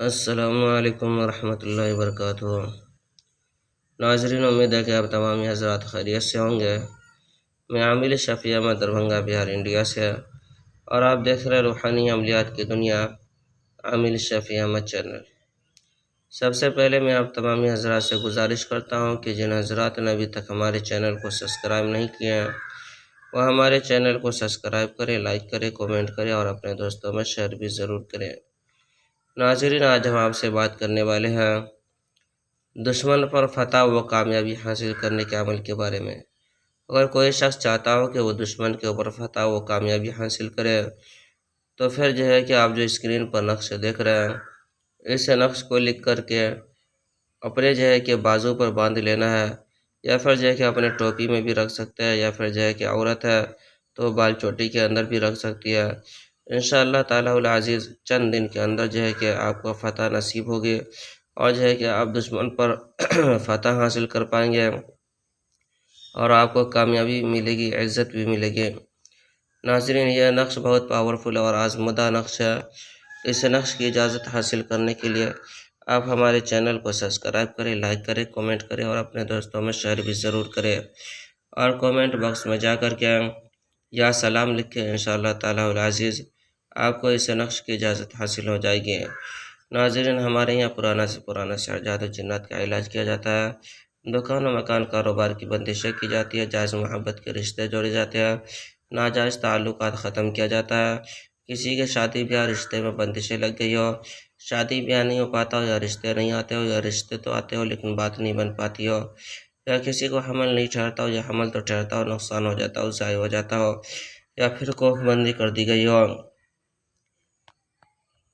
अस्सलामुअलैकुम वरहमतुल्लाहि वबरकातुहू। नाज़रीन, उम्मीद है कि आप तमाम हज़रात खैरियत से होंगे। मैं आमिल शफ़ी अहमद, दरभंगा, बिहार, इंडिया से, और आप देख रहे हैं रूहानी अमलियात की दुनिया, आमिल शफ़ी अहमद चैनल। सबसे पहले मैं आप तमाम हज़रात से गुजारिश करता हूँ कि जिन हज़रात ने अभी तक हमारे चैनल को सब्सक्राइब नहीं किए हैं, वह हमारे चैनल को सब्सक्राइब करें, लाइक करें, कमेंट करें और अपने दोस्तों में शेयर भी ज़रूर करें। नाज़रीन, आज हम आपसे बात करने वाले हैं दुश्मन पर फतह व कामयाबी हासिल करने के अमल के बारे में। अगर कोई शख्स चाहता हो कि वो दुश्मन के ऊपर फतह व कामयाबी हासिल करे, तो फिर जो है कि आप जो स्क्रीन पर नक्श देख रहे हैं, इस नक्श को लिख करके अपने जो है कि बाजू पर बांध लेना है, या फिर जो है कि अपने टोपी में भी रख सकते हैं, या फिर जो है कि औरत है तो बाल चोटी के अंदर भी रख सकती है। इंशाअल्लाह ताला उल अज़ीज़ चंद दिन के अंदर जो है कि आपको फ़तह नसीब होगी और जो है कि आप दुश्मन पर फ़तह हासिल कर पाएंगे और आपको कामयाबी मिलेगी, इज़्ज़त भी मिलेगी। नाज़रीन, यह नक्श बहुत पावरफुल और आज़मुदा नक्श है। इस नक्श की इजाज़त हासिल करने के लिए आप हमारे चैनल को सब्सक्राइब करें, लाइक करें, कमेंट करें और अपने दोस्तों में शेयर भी ज़रूर करें। और कमेंट बॉक्स में जा कर के या सलाम लिखें। इंशाअल्लाह ताला उल अज़ीज़ आपको इस नक्श की इजाज़त हासिल हो जाएगी। नाज़रीन, हमारे यहाँ पुराना से पुराना शहर जादू जिन्नात का इलाज किया जाता है। दुकान और मकान कारोबार की बंदिशें की जाती है, जायज़ मोहब्बत के रिश्ते जोड़े जाते हैं, नाजायज़ ताल्लुकात ख़त्म किया जाता है। किसी के शादी ब्याह रिश्ते में बंदिशें लग गई हो, शादी ब्याह नहीं हो पाता हो, या रिश्ते नहीं आते हो, या रिश्ते तो आते हो लेकिन बात नहीं बन पाती हो, या किसी को हमल नहीं ठहरता हो, या हमल तो ठहरता हो नुकसान हो जाता हो, ज़ाय हो जाता हो, या फिर कोखबंदी कर दी गई हो,